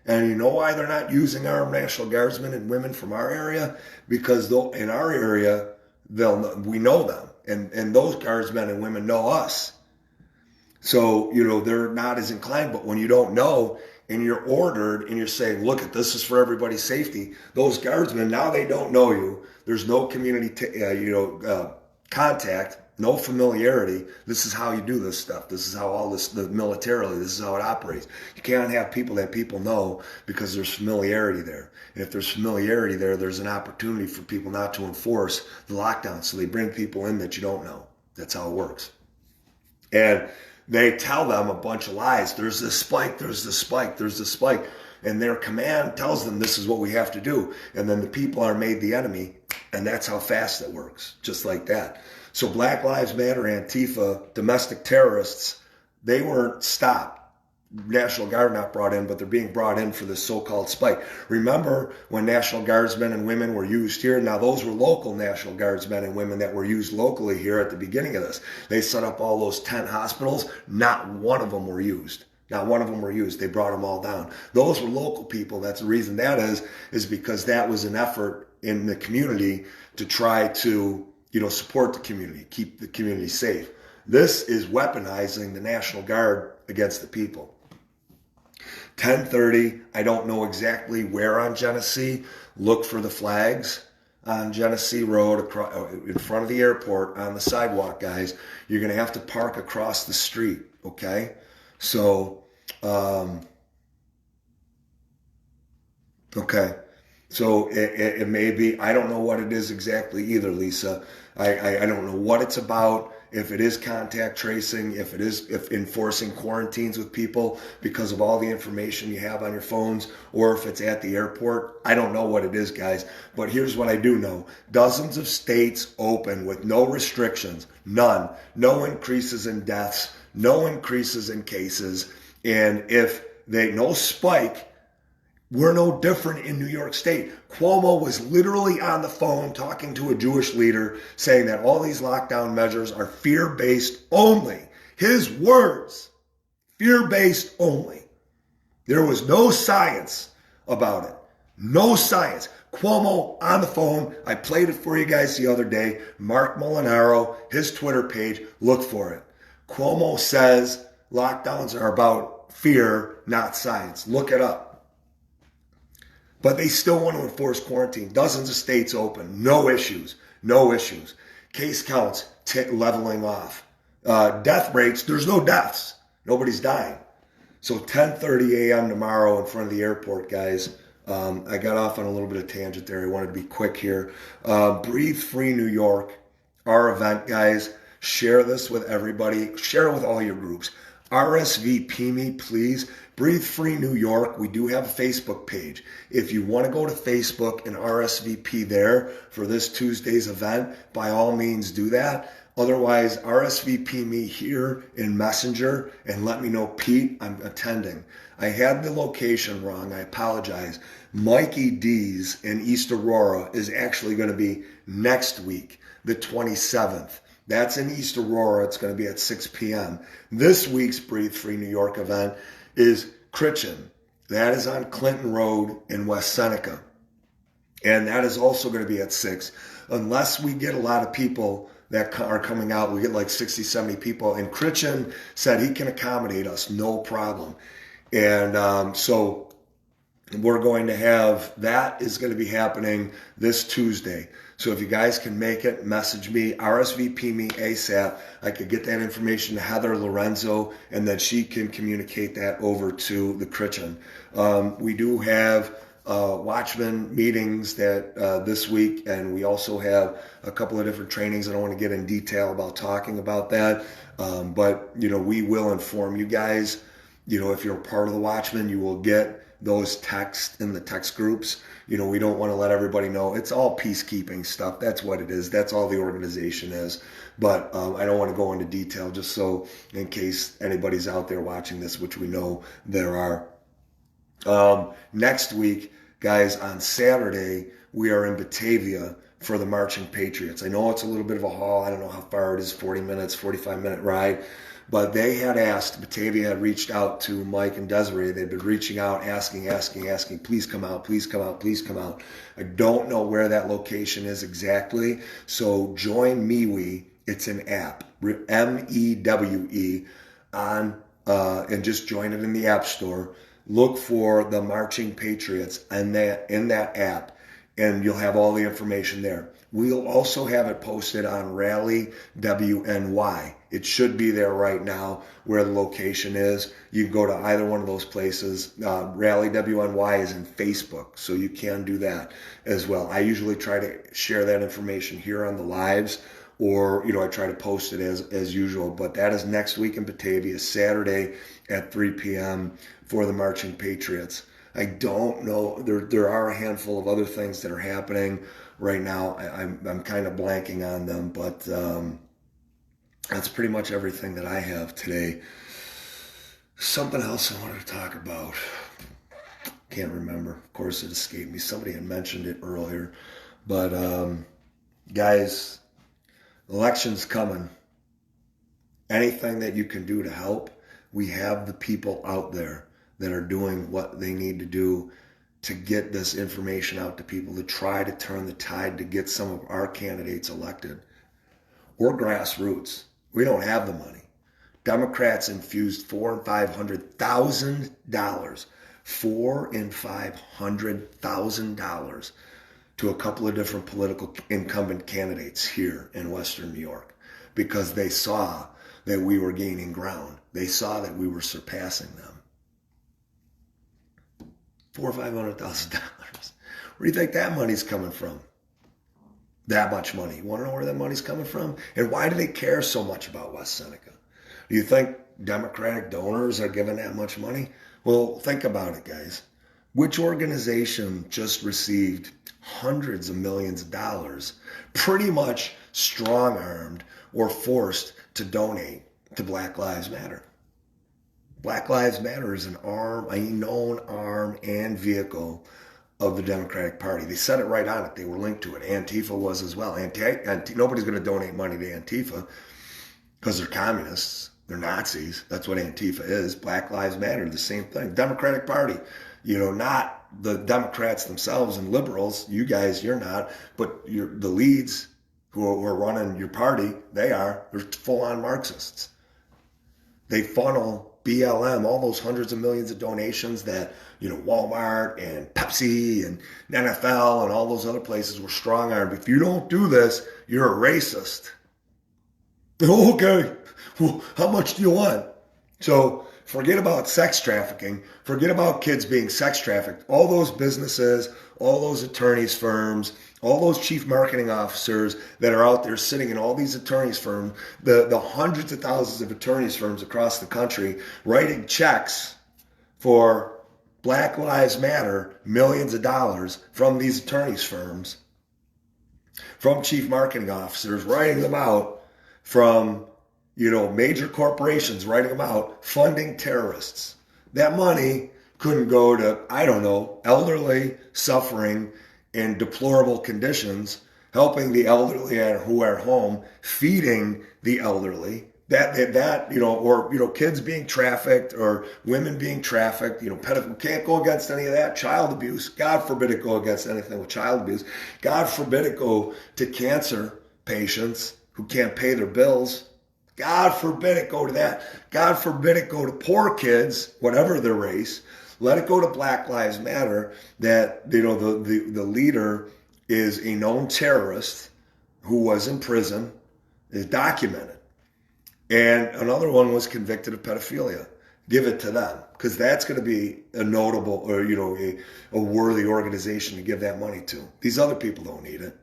And you know why they're not using armed National Guardsmen and women from our area? Because in our area, we know them. And those guardsmen and women know us. So, they're not as inclined. But when you don't know and you're ordered and you're saying, look, this is for everybody's safety, those guardsmen, now they don't know you. There's no community, contact, no familiarity. This is how you do this stuff. This is how militarily, this is how it operates. You can't have people that people know because there's familiarity there. And if there's familiarity there, there's an opportunity for people not to enforce the lockdown. So they bring people in that you don't know. That's how it works. And they tell them a bunch of lies. There's this spike, there's this spike, there's this spike. And their command tells them this is what we have to do. And then the people are made the enemy. And that's how fast it works, just like that. So Black Lives Matter, Antifa, domestic terrorists, they weren't stopped. National Guard not brought in, but they're being brought in for this so-called spike. Remember when National Guardsmen and women were used here? Now those were local National Guardsmen and women that were used locally here at the beginning of this. They set up all those tent hospitals. Not one of them were used. Not one of them were used. They brought them all down. Those were local people. That's the reason that is because that was an effort in the community to try to support the community, keep the community safe. This is weaponizing the National Guard against the people. 10:30, I don't know exactly where on Genesee. Look for the flags on Genesee Road in front of the airport on the sidewalk, guys. You're going to have to park across the street, okay? So, okay. So it may be, I don't know what it is exactly either, Lisa. I don't know what it's about, if it is contact tracing, if enforcing quarantines with people because of all the information you have on your phones, or if it's at the airport. I don't know what it is, guys. But here's what I do know. Dozens of states open with no restrictions, none. No increases in deaths, no increases in cases. And no spike, we're no different in New York State. Cuomo was literally on the phone talking to a Jewish leader saying that all these lockdown measures are fear-based only. His words, fear-based only. There was no science about it. No science. Cuomo on the phone. I played it for you guys the other day. Mark Molinaro, his Twitter page. Look for it. Cuomo says lockdowns are about fear, not science. Look it up. But they still want to enforce quarantine. Dozens of states open. No issues. No issues. Case counts leveling off. Death rates, there's no deaths. Nobody's dying. So 10:30 a.m. tomorrow in front of the airport, guys. I got off on a little bit of tangent there. I wanted to be quick here. Breathe Free New York, our event, guys. Share this with everybody. Share it with all your groups. RSVP me, please. Breathe Free New York. We do have a Facebook page. If you want to go to Facebook and RSVP there for this Tuesday's event, by all means do that. Otherwise, RSVP me here in Messenger and let me know, Pete, I'm attending. I had the location wrong. I apologize. Mikey D's in East Aurora is actually going to be next week, the 27th. That's in East Aurora. It's going to be at 6 p.m. This week's Breathe Free New York event is Critchin. That is on Clinton Road in West Seneca. And that is also going to be at 6. Unless we get a lot of people that are coming out, we get like 60, 70 people. And Critchin said he can accommodate us, no problem. And so we're going to have, that is going to be happening this Tuesday. So if you guys can make it, message me, RSVP me ASAP. I could get that information to Heather Lorenzo, and then she can communicate that over to the Critchin. We do have Watchman meetings that this week, and we also have a couple of different trainings. I don't want to get in detail about talking about that, but we will inform you guys. If you're part of the Watchman, you will get those texts in the text groups. We don't want to let everybody know. It's all peacekeeping stuff. That's what it is. That's all the organization is. But I don't want to go into detail, just so in case anybody's out there watching this, which we know there are. Next week, guys, on Saturday, we are in Batavia for the Marching Patriots. I know it's a little bit of a haul. I don't know how far it is, 40 minutes, 45-minute ride. But they had asked, Batavia had reached out to Mike and Desiree. They'd been reaching out, asking, please come out, please come out, please come out. I don't know where that location is exactly. So join MeWe. It's an app, MEWE, and just join it in the App Store. Look for the Marching Patriots in that app, and you'll have all the information there. We'll also have it posted on Rally WNY. It should be there right now where the location is. You can go to either one of those places. Rally WNY is in Facebook, so you can do that as well. I usually try to share that information here on the lives, or I try to post it as usual. But that is next week in Batavia, Saturday at 3 p.m. for the Marching Patriots. I don't know. There are a handful of other things that are happening right now. I'm kind of blanking on them, but that's pretty much everything that I have today. Something else I wanted to talk about. Can't remember. Of course, it escaped me. Somebody had mentioned it earlier. But guys, election's coming. Anything that you can do to help, we have the people out there that are doing what they need to do to get this information out to people, to try to turn the tide to get some of our candidates elected. We're grassroots. We don't have the money. Democrats infused $400,000 and $500,000, $400,000 and $500,000 to a couple of different political incumbent candidates here in Western New York because they saw that we were gaining ground. They saw that we were surpassing them. $400,000 or $500,000. Where do you think that money's coming from? That much money. You want to know where that money's coming from? And why do they care so much about West Seneca? Do you think Democratic donors are giving that much money? Well, think about it, guys. Which organization just received hundreds of millions of dollars, pretty much strong-armed or forced to donate to Black Lives Matter? Black Lives Matter is a known arm and vehicle of the Democratic Party. They said it right on it. They were linked to it. Antifa was as well. Nobody's going to donate money to Antifa because they're communists. They're Nazis. That's what Antifa is. Black Lives Matter, the same thing. Democratic Party, not the Democrats themselves and liberals. You guys, you're not, but the leads who are running your party, they're full-on Marxists. They funnel BLM, all those hundreds of millions of donations that, Walmart and Pepsi and NFL and all those other places were strong-armed. If you don't do this, you're a racist. Okay, well, how much do you want? So forget about sex trafficking. Forget about kids being sex trafficked. All those businesses, all those attorneys' firms, all those chief marketing officers that are out there sitting in all these attorneys' firms, the hundreds of thousands of attorneys' firms across the country writing checks for Black Lives Matter, millions of dollars from these attorneys' firms, from chief marketing officers, writing them out from, major corporations, writing them out, funding terrorists. That money couldn't go to, elderly suffering in deplorable conditions, helping the elderly who are at home, feeding the elderly, or kids being trafficked or women being trafficked, can't go against any of that. Child abuse, God forbid it go against anything with child abuse. God forbid it go to cancer patients who can't pay their bills. God forbid it go to that. God forbid it go to poor kids, whatever their race. Let it go to Black Lives Matter, that, the leader is a known terrorist who was in prison, is documented. And another one was convicted of pedophilia. Give it to them, because that's going to be a notable, or, a worthy organization to give that money to. These other people don't need it.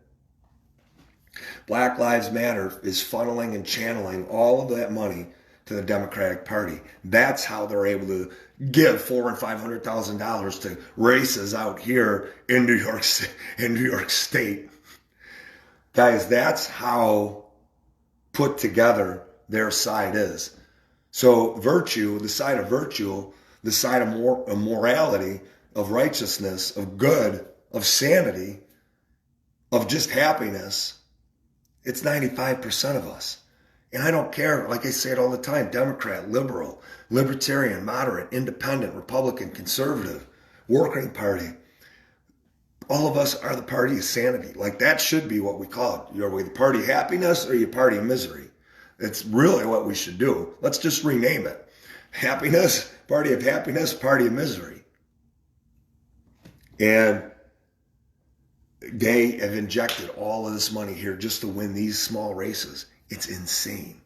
Black Lives Matter is funneling and channeling all of that money to the Democratic Party. That's how they're able to give $400,000 and $500,000 to races out here in New York State. Guys, that's how put together their side is. So virtue, the side of virtue, the side of morality, of righteousness, of good, of sanity, of just happiness, it's 95% of us. And I don't care, like I say it all the time, Democrat, liberal, libertarian, moderate, independent, Republican, conservative, working party. All of us are the party of sanity. Like, that should be what we call it. Are we the party of happiness or are you party of misery? It's really what we should do. Let's just rename it. Happiness, party of happiness, party of misery. And they have injected all of this money here just to win these small races. It's insane.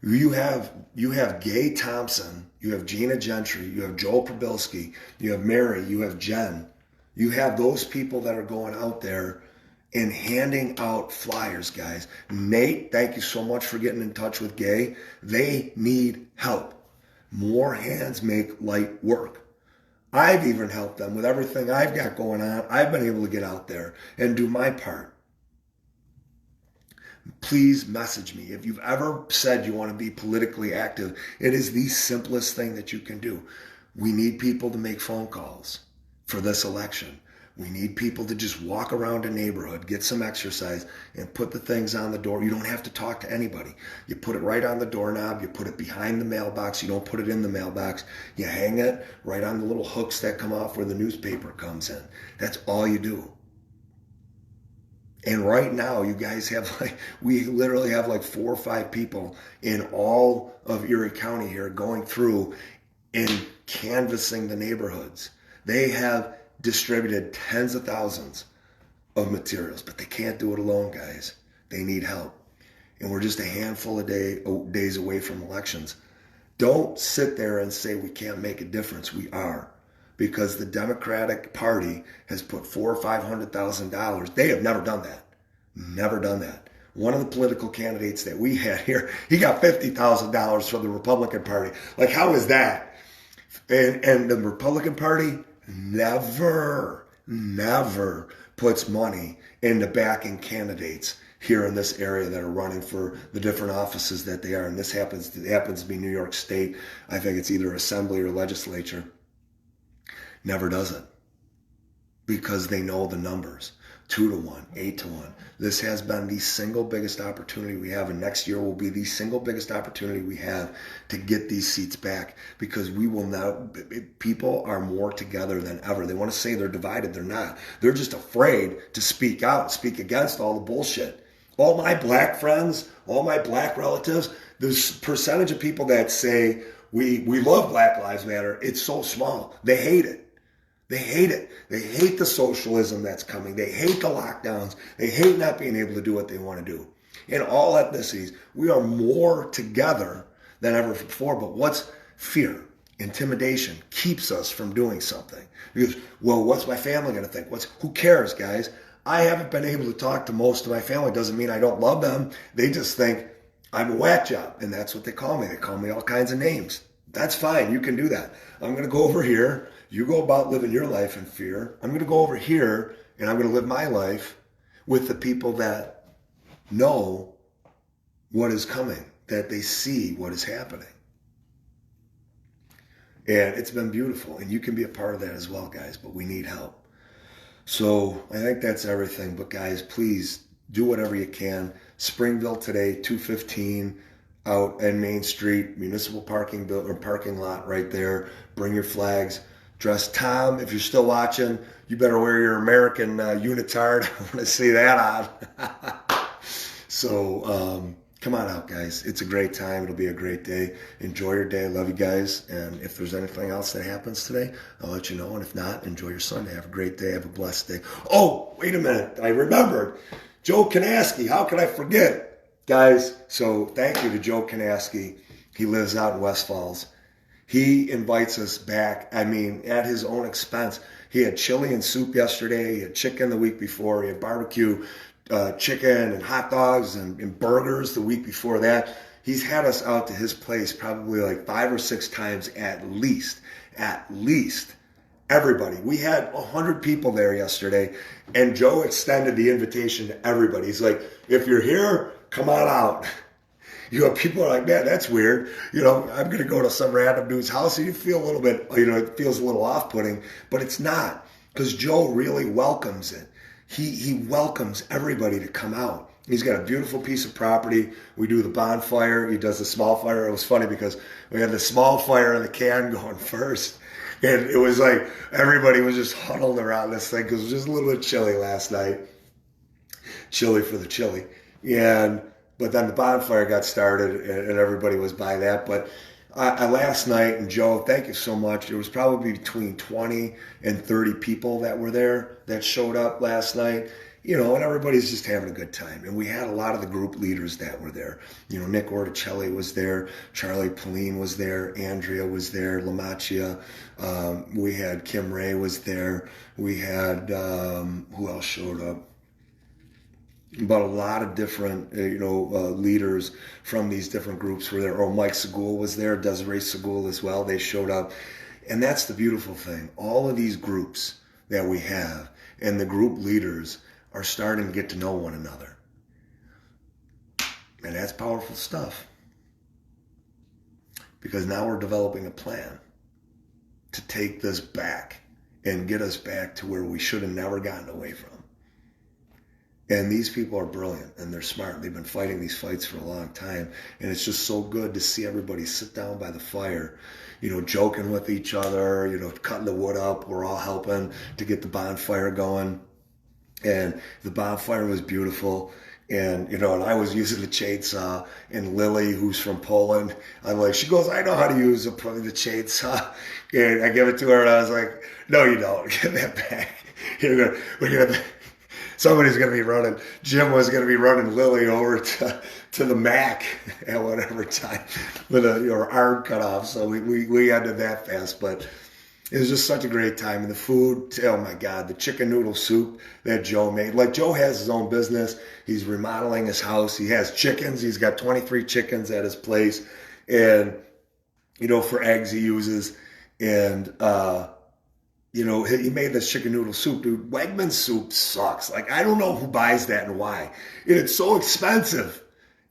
You have Gay Thompson, you have Gina Gentry, you have Joel Probilski, you have Mary, you have Jen. You have those people that are going out there and handing out flyers, guys. Nate, thank you so much for getting in touch with Gay. They need help. More hands make light work. I've even helped them with everything I've got going on. I've been able to get out there and do my part. Please message me. If you've ever said you want to be politically active, it is the simplest thing that you can do. We need people to make phone calls for this election. We need people to just walk around a neighborhood, get some exercise, and put the things on the door. You don't have to talk to anybody. You put it right on the doorknob. You put it behind the mailbox. You don't put it in the mailbox. You hang it right on the little hooks that come off where the newspaper comes in. That's all you do. And right now, you guys have we literally have 4 or 5 people in all of Erie County here going through and canvassing the neighborhoods. They have distributed tens of thousands of materials, but they can't do it alone, guys. They need help. And we're just a handful of days away from elections. Don't sit there and say we can't make a difference. We are. Because the Democratic Party has put $400,000 or $500,000. They have never done that. Never done that. One of the political candidates that we had here, he got $50,000 from the Republican Party. How is that? And the Republican Party never puts money into backing candidates here in this area that are running for the different offices that they are. And this happens to be New York State. I think it's either assembly or legislature. Never does it. Because they know the numbers. 2-1, 8-1. This has been the single biggest opportunity we have, and next year will be the single biggest opportunity we have to get these seats back, because we will now, people are more together than ever. They want to say they're divided. They're not. They're just afraid to speak out, speak against all the bullshit. All my black friends, all my black relatives, the percentage of people that say we love Black Lives Matter, it's so small. They hate it. They hate it. They hate the socialism that's coming. They hate the lockdowns. They hate not being able to do what they want to do. In all ethnicities, we are more together than ever before. But what's fear? Intimidation keeps us from doing something. Because, well, what's my family going to think? Who cares, guys? I haven't been able to talk to most of my family. Doesn't mean I don't love them. They just think I'm a whack job, and that's what they call me. They call me all kinds of names. That's fine. You can do that. I'm going to go over here. You go about living your life in fear. I'm going to go over here, and I'm going to live my life with the people that know what is coming, that they see what is happening. And it's been beautiful, and you can be a part of that as well, guys, but we need help. So I think that's everything. But guys, please do whatever you can. Springville today, 215 out in Main Street, municipal parking lot right there. Bring your flags. Dress. Tom, if you're still watching, you better wear your American unitard. I want to see that on. So come on out, guys. It's a great time. It'll be a great day. Enjoy your day. Love you guys. And if there's anything else that happens today, I'll let you know. And if not, enjoy your Sunday. Have a great day. Have a blessed day. Oh, wait a minute. I remembered. Joe Kanaski. How could I forget? Guys, so thank you to Joe Kanaski. He lives out in West Falls. He invites us back, I mean, at his own expense. He had chili and soup yesterday. He had chicken the week before. He had barbecue chicken and hot dogs and burgers the week before that. He's had us out to his place probably like 5 or 6 times at least. At least. Everybody. We had 100 people there yesterday, and Joe extended the invitation to everybody. He's like, if you're here, come on out. You know, people are like, man, that's weird. You know, I'm going to go to some random dude's house, and you feel a little bit, you know, it feels a little off-putting, but it's not, because Joe really welcomes it. He welcomes everybody to come out. He's got a beautiful piece of property. We do the bonfire. He does the small fire. It was funny because we had the small fire in the can going first, and it was like everybody was just huddled around this thing because it was just a little bit chilly last night. Chilly for the chili. But then the bonfire got started, and everybody was by that. But last night, and Joe, thank you so much. There was probably between 20 and 30 people that were there that showed up last night. You know, and everybody's just having a good time. And we had a lot of the group leaders that were there. You know, Nick Orticelli was there. Charlie Pauline was there. Andrea was there. LaMachia. We had Kim Ray was there. We had, who else showed up? But a lot of different, leaders from these different groups were there. Oh, Mike Segul was there, Desiree Segul as well. They showed up. And that's the beautiful thing. All of these groups that we have and the group leaders are starting to get to know one another. And that's powerful stuff. Because now we're developing a plan to take this back and get us back to where we should have never gotten away from. And these people are brilliant, and they're smart. They've been fighting these fights for a long time. And it's just so good to see everybody sit down by the fire, you know, joking with each other, you know, cutting the wood up. We're all helping to get the bonfire going. And the bonfire was beautiful. And, you know, and I was using the chainsaw, and Lily, who's from Poland, she goes, I know how to use the chainsaw. And I give it to her, and I was like, no, you don't. Give that back. Somebody's going to be running, Jim was going to be running Lily over to the Mac at whatever time with her arm cut off. So we ended that fast, but it was just such a great time. And the food, oh my God, the chicken noodle soup that Joe made. Like, Joe has his own business. He's remodeling his house. He has chickens. He's got 23 chickens at his place. And, you know, for eggs he uses. And, you know, he made this chicken noodle soup. Dude, Wegmans soup sucks. Like, I don't know who buys that and why. And it's so expensive.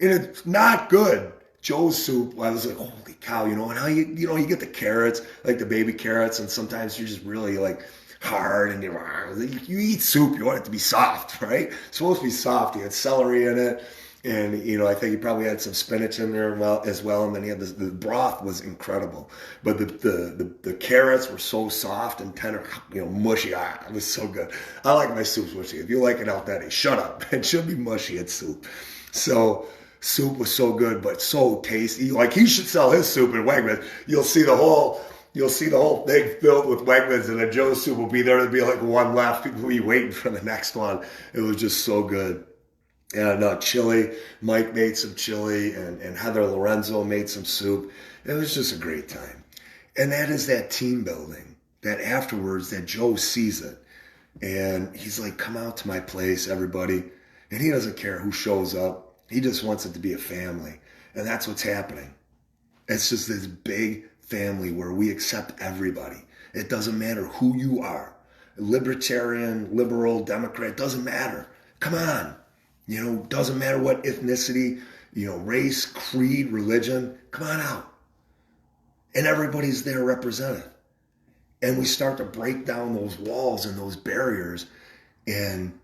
And it's not good. Joe's soup, I was like, holy cow, you know, and how you get the carrots, like the baby carrots, and sometimes you're just really like, hard, and you eat soup, you want it to be soft, right? It's supposed to be soft. You had celery in it, and I think he probably had some spinach in there as well. And then he had the broth was incredible, but the carrots were so soft and tender, mushy. It was so good. I like my soups mushy. If you like it al dente, shut up. It should be mushy. It's soup. So soup was so good, but so tasty. Like, he should sell his soup at Wegmans. You'll see the whole thing filled with Wegmans, and then Joe's soup will be there. There'll be like one left. People will be waiting for the next one. It was just so good. And chili, Mike made some chili, and Heather Lorenzo made some soup. It was just a great time. And that is that team building, that afterwards that Joe sees it. And he's like, come out to my place, everybody. And he doesn't care who shows up. He just wants it to be a family. And that's what's happening. It's just this big family where we accept everybody. It doesn't matter who you are. Libertarian, liberal, Democrat, doesn't matter. Come on. Doesn't matter what ethnicity, race, creed, religion. Come on out. And everybody's there represented. And we start to break down those walls and those barriers, and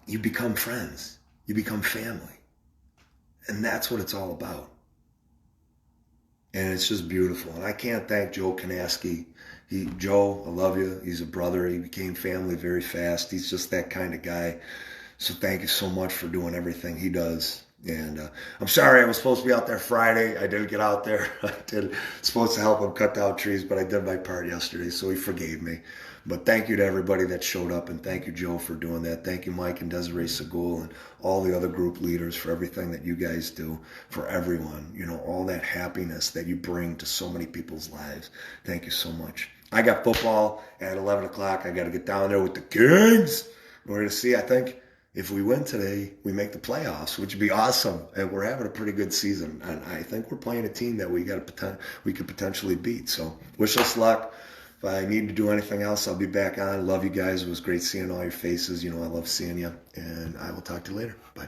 you become friends. You become family. And that's what it's all about. And it's just beautiful. And I can't thank Joe Kanaski. Joe, I love you. He's a brother. He became family very fast. He's just that kind of guy. So thank you so much for doing everything he does. And I'm sorry, I was supposed to be out there Friday. I didn't get out there. Supposed to help him cut down trees, but I did my part yesterday, so he forgave me. But thank you to everybody that showed up, and thank you, Joe, for doing that. Thank you, Mike and Desiree Segul, and all the other group leaders for everything that you guys do for everyone. All that happiness that you bring to so many people's lives. Thank you so much. I got football at 11 o'clock. I got to get down there with the Kings. We're going to see, I think, if we win today, we make the playoffs, which would be awesome. And we're having a pretty good season. And I think we're playing a team that we could potentially beat. So wish us luck. If I need to do anything else, I'll be back on. Love you guys. It was great seeing all your faces. I love seeing you. And I will talk to you later. Bye.